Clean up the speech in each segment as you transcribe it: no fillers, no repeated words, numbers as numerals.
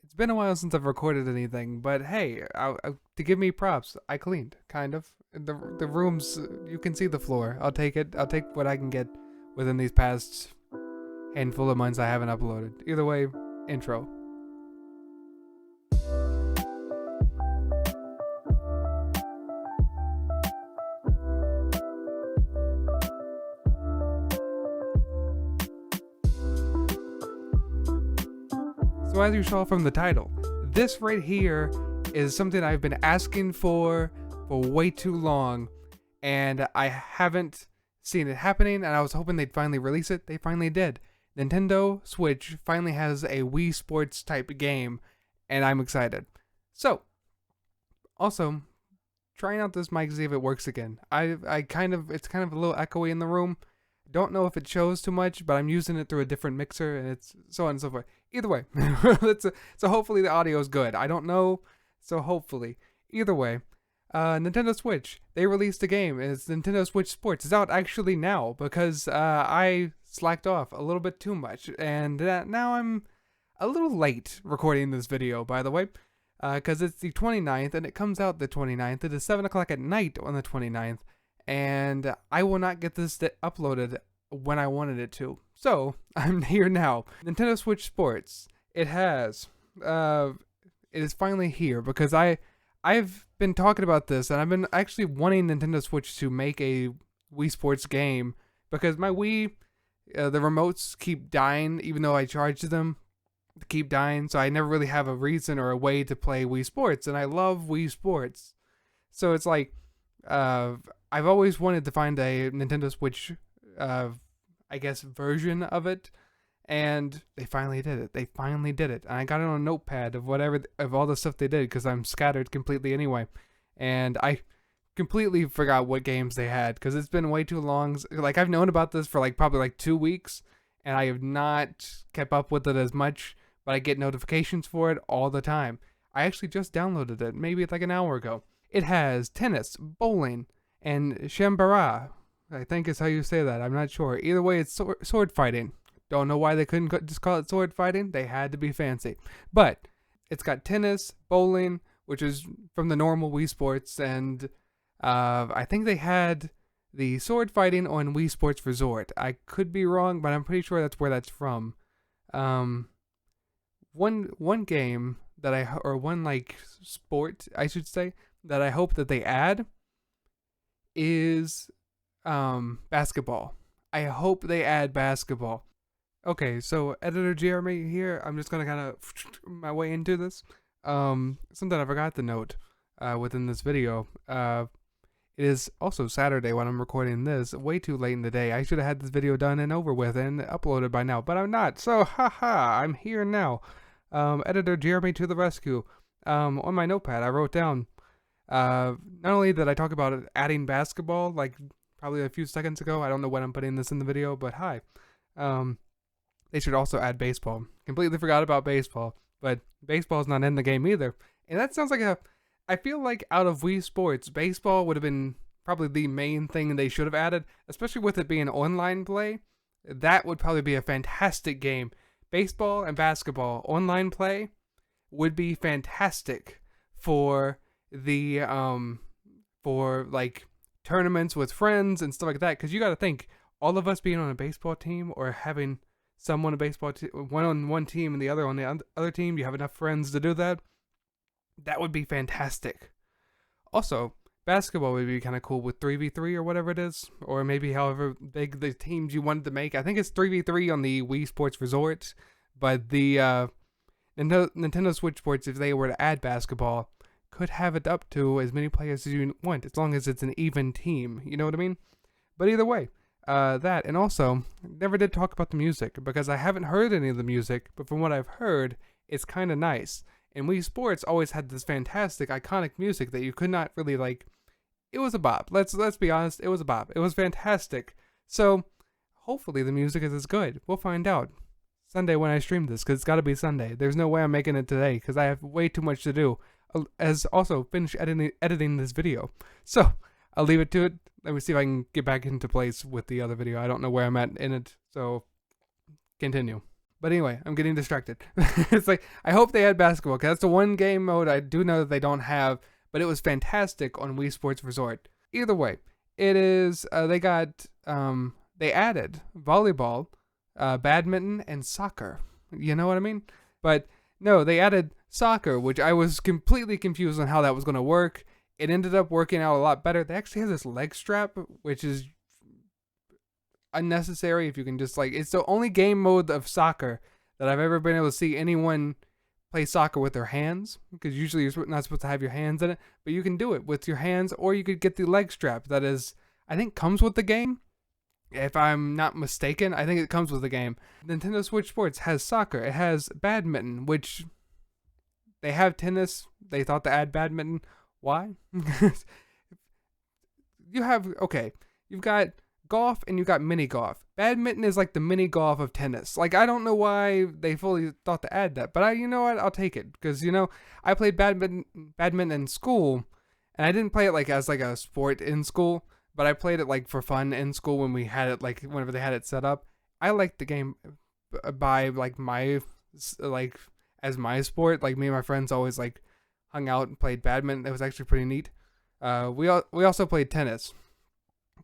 It's been a while since I've recorded anything, but hey, to give me props, I cleaned, kind of. The rooms, you can see the floor. I'll take it. I'll take what I can get within these past handful of months I haven't uploaded. Either way, intro. So as you saw from the title, this right here is something I've been asking for way too long, and I haven't seen it happening, and I was hoping they'd finally release it. They finally did. Nintendo Switch finally has a Wii Sports type game, and I'm excited. So, also, trying out this mic to see if it works again. It's kind of a little echoey in the room. Don't know if it shows too much, but I'm using it through a different mixer, and it's so on and so forth. Either way, so hopefully the audio is good. I don't know, so hopefully. Either way, Nintendo Switch, they released a game. It's Nintendo Switch Sports. It's out actually now because I slacked off a little bit too much, and now I'm a little late recording this video, by the way, because it's the 29th, and it comes out the 29th. It is 7 o'clock at night on the 29th, and I will not get this uploaded when I wanted it to. So, I'm here now. Nintendo Switch Sports. It is finally here because I've been talking about this, and I've been actually wanting Nintendo Switch to make a Wii Sports game because my Wii, the remotes keep dying even though I charge them. They keep dying, so I never really have a reason or a way to play Wii Sports, and I love Wii Sports. So it's like, I've always wanted to find a Nintendo Switch, I guess, version of it, and they finally did it. And I got it on a notepad of all the stuff they did because I'm scattered completely anyway, and I completely forgot what games they had because it's been way too long. Like, I've known about this for probably 2 weeks, and I have not kept up with it as much, but I get notifications for it all the time. I actually just downloaded it maybe like an hour ago. It has tennis, bowling, and Shambara, I think is how you say that. I'm not sure. Either way, it's sword fighting. Don't know why they couldn't just call it sword fighting. They had to be fancy. But it's got tennis, bowling, which is from the normal Wii Sports, and I think they had the sword fighting on Wii Sports Resort. I could be wrong, but I'm pretty sure that's where that's from. One game that one sport, I should say, that I hope that they add is basketball. I hope they add basketball. Okay, so editor Jeremy here. I'm just gonna kind of my way into this. Something I forgot to note within this video. It is also Saturday when I'm recording this. Way too late in the day. I should have had this video done and over with and uploaded by now, but I'm not. So haha, I'm here now. Editor Jeremy to the rescue. On my notepad, I wrote down. Not only did I talk about adding basketball, probably a few seconds ago. I don't know when I'm putting this in the video, but hi. They should also add baseball. Completely forgot about baseball, but baseball's not in the game either. And that sounds like I feel like out of Wii Sports, baseball would have been probably the main thing they should have added, especially with it being online play. That would probably be a fantastic game. Baseball and basketball online play would be fantastic for the tournaments with friends and stuff like that, because you got to think, all of us being on a baseball team or having someone one on one team and the other on the other team, you have enough friends to do that. That would be fantastic. Also, basketball would be kind of cool with 3v3 or whatever it is, or maybe however big the teams you wanted to make. I think it's 3v3 on the Wii Sports Resort, but the Nintendo Switch Sports, if they were to add basketball, could have it up to as many players as you want, as long as it's an even team. You know what I mean? But either way, that, and also, never did talk about the music, because I haven't heard any of the music, but from what I've heard, it's kind of nice. And Wii Sports always had this fantastic, iconic music that you could not really, it was a bop. Let's be honest, it was a bop. It was fantastic. So, hopefully the music is as good. We'll find out Sunday when I stream this, because it's got to be Sunday. There's no way I'm making it today, because I have way too much to do, as also finish editing this video. So, I'll leave it to it. Let me see if I can get back into place with the other video. I don't know where I'm at in it, so continue. But anyway, I'm getting distracted. It's like, I hope they add basketball, because that's the one game mode I do know that they don't have, but it was fantastic on Wii Sports Resort. Either way, it is, they added volleyball, badminton, and soccer. You know what I mean? But no, they added soccer, which I was completely confused on how that was going to work. It ended up working out a lot better. They actually have this leg strap, which is unnecessary. If you can just like, it's the only game mode of soccer that I've ever been able to see anyone play soccer with their hands, because usually you're not supposed to have your hands in it, but you can do it with your hands, or you could get the leg strap that is, I think, comes with the game. If I'm not mistaken, I think it comes with the game. Nintendo Switch Sports has soccer. It has badminton, which they have tennis. They thought to add badminton. Why? You've got golf and you've got mini golf. Badminton is like the mini golf of tennis. Like, I don't know why they fully thought to add that, but you know what? I'll take it, because, I played badminton in school, and I didn't play it like as like a sport in school, but I played it like for fun in school when we had it, like whenever they had it set up. I liked the game by like my, like, as my sport. Like, me and my friends always like hung out and played badminton. It was actually pretty neat. We also played tennis.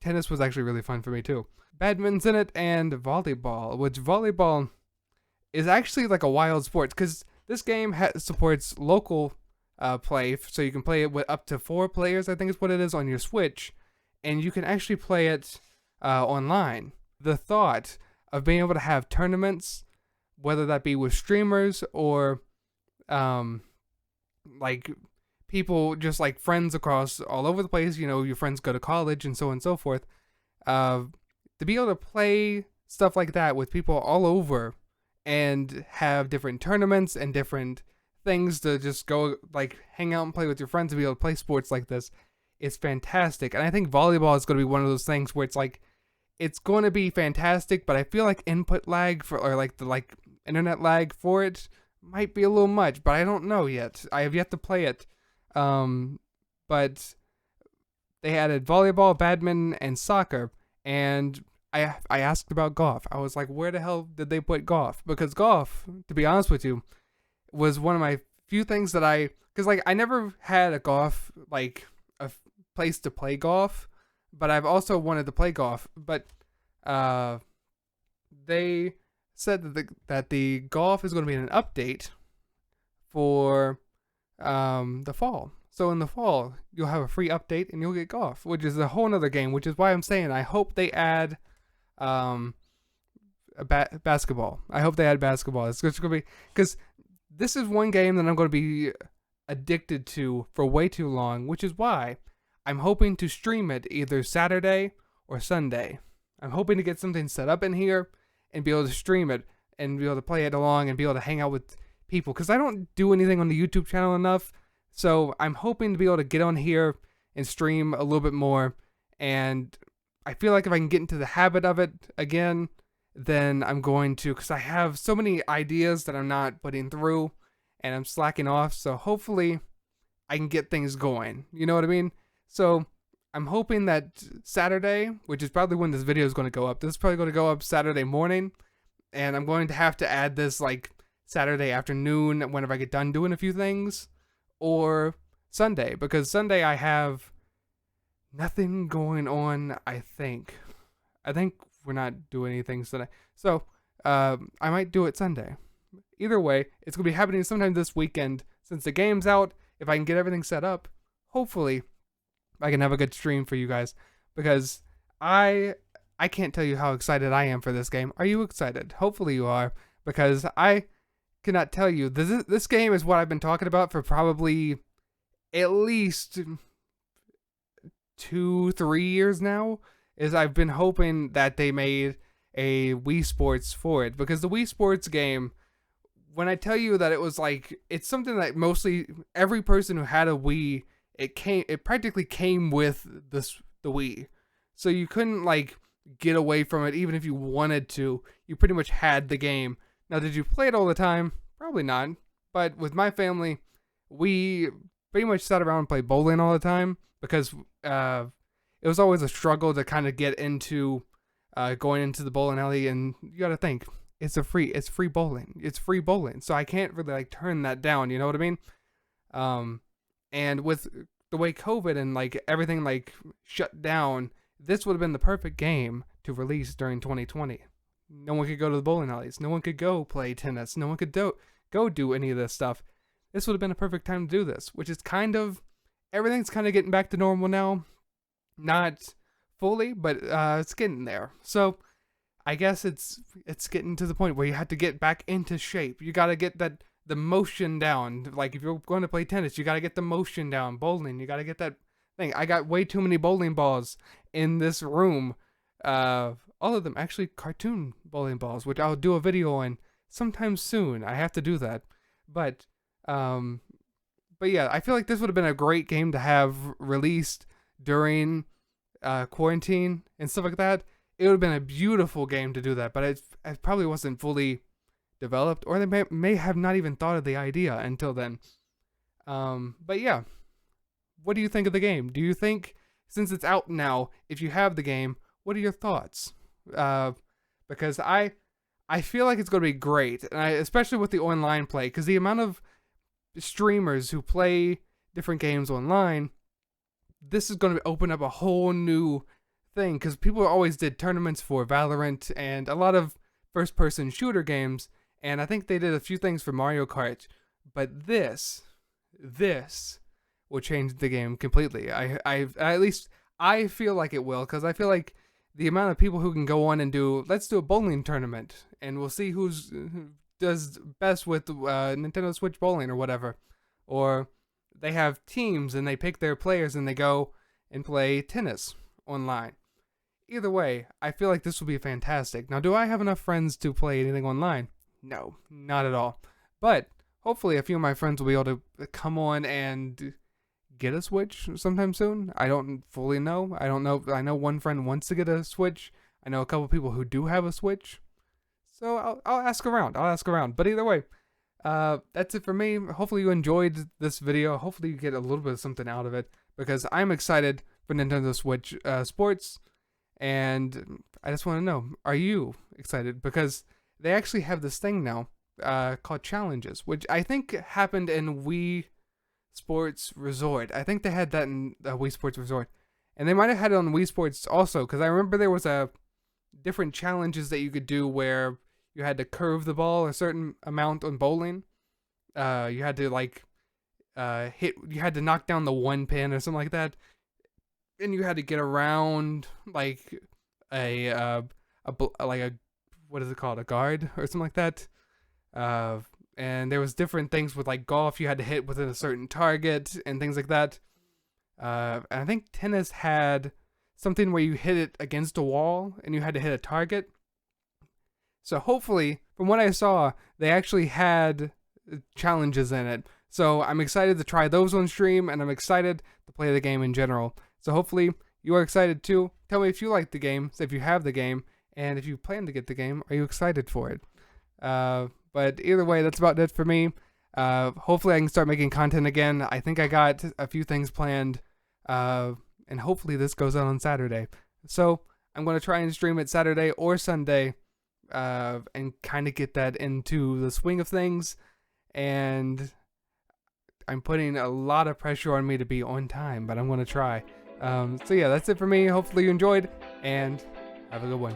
Tennis was actually really fun for me too. Badminton's in it, and volleyball, which volleyball is actually like a wild sport, because this game supports local play, so you can play it with up to 4 players, I think is what it is, on your Switch, and you can actually play it online. The thought of being able to have tournaments, whether that be with streamers or like people just like friends across all over the place, your friends go to college and so on and so forth, to be able to play stuff like that with people all over and have different tournaments and different things to just go like hang out and play with your friends and be able to play sports like this, it's fantastic. And I think volleyball is going to be one of those things where it's like, it's going to be fantastic, but I feel like input lag or like the internet lag for it might be a little much, but I don't know yet. I have yet to play it. But they added volleyball, badminton, and soccer, and I asked about golf. I was like, where the hell did they put golf? Because golf, to be honest with you, was one of my few things that because like I never had a golf, like a place to play golf, but I've also wanted to play golf. But they said that the golf is going to be an update for the fall. So in the fall, you'll have a free update and you'll get golf, which is a whole nother game, which is why I'm saying I hope they add basketball. I hope they add basketball. It's going to be, because this is one game that I'm going to be addicted to for way too long, which is why I'm hoping to stream it either Saturday or Sunday. I'm hoping to get something set up in here and be able to stream it and be able to play it along and be able to hang out with people, because I don't do anything on the YouTube channel enough. So I'm hoping to be able to get on here and stream a little bit more, and I feel like if I can get into the habit of it again, then I'm going to, because I have so many ideas that I'm not putting through and I'm slacking off. So hopefully I can get things going. You know what I mean? So I'm hoping that Saturday, which is probably when this video is going to go up, this is probably going to go up Saturday morning, and I'm going to have to add this like Saturday afternoon whenever I get done doing a few things, or Sunday, because Sunday I have nothing going on. I think we're not doing anything Sunday, so I might do it Sunday. Either way, it's gonna be happening sometime this weekend. Since the game's out, if I can get everything set up, hopefully I can have a good stream for you guys, because I can't tell you how excited I am for this game. Are you excited? Hopefully you are, because I cannot tell you, this game is what I've been talking about for probably at least 2-3 years now. Is I've been hoping that they made a Wii Sports for it, because the Wii Sports game, when I tell you that it was like, it's something that mostly every person who had a Wii, it practically came with the Wii, so you couldn't like get away from it. Even if you wanted to, you pretty much had the game. Now, did you play it all the time? Probably not. But with my family, we pretty much sat around and played bowling all the time, because it was always a struggle to kind of get into going into the bowling alley. And you got to think, it's free bowling. It's free bowling. So I can't really like turn that down, you know what I mean? Um and with the way COVID and like everything like shut down, this would have been the perfect game to release during 2020. No one could go to the bowling alleys. No one could go play tennis. No one could go do any of this stuff. This would have been a perfect time to do this, which is kind of, everything's kind of getting back to normal now. Not fully, but it's getting there. So I guess it's getting to the point where you have to get back into shape. You got to get the motion down. Like if you're going to play tennis, you got to get the motion down. Bowling, you got to get that thing. I got way too many bowling balls in this room. All of them actually cartoon bowling balls, which I'll do a video on sometime soon. I have to do that. But yeah, I feel like this would have been a great game to have released during quarantine and stuff like that. It would have been a beautiful game to do that, but it probably wasn't fully developed, or they may have not even thought of the idea until then. But yeah, what do you think of the game? Do you think, since it's out now, if you have the game, what are your thoughts? Because I feel like it's going to be great, and especially with the online play, because the amount of streamers who play different games online, this is going to open up a whole new thing, because people always did tournaments for Valorant and a lot of first-person shooter games, and I think they did a few things for Mario Kart, but this will change the game completely. At least I feel like it will, because I feel like the amount of people who can go on and let's do a bowling tournament, and we'll see who does best with Nintendo Switch bowling or whatever. Or they have teams and they pick their players and they go and play tennis online. Either way, I feel like this will be fantastic. Now, do I have enough friends to play anything online? No, not at all. But hopefully a few of my friends will be able to come on and get a Switch sometime soon. I don't fully know. I don't know. I know one friend wants to get a Switch. I know a couple people who do have a Switch. So I'll ask around. But either way, that's it for me. Hopefully you enjoyed this video. Hopefully you get a little bit of something out of it, because I'm excited for Nintendo Switch Sports, and I just want to know, are you excited? Because they actually have this thing now called challenges, which I think happened in Wii Sports Resort. I think they had that in Wii Sports Resort, and they might have had it on Wii Sports also, because I remember there was a different challenges that you could do where you had to curve the ball a certain amount on bowling. You had to like you had to knock down the one pin or something like that, and you had to get around like a what is it called, a guard or something like that. And there was different things with like golf, you had to hit within a certain target and things like that. And I think tennis had something where you hit it against a wall and you had to hit a target. So hopefully, from what I saw, they actually had challenges in it. So I'm excited to try those on stream, and I'm excited to play the game in general. So hopefully you are excited too. Tell me if you like the game, if you have the game, and if you plan to get the game, are you excited for it? But either way, that's about it for me. Hopefully I can start making content again. I think I got a few things planned, and hopefully this goes out on Saturday. So I'm going to try and stream it Saturday or Sunday, and kind of get that into the swing of things. And I'm putting a lot of pressure on me to be on time, but I'm going to try. So yeah, that's it for me. Hopefully you enjoyed, and have a good one.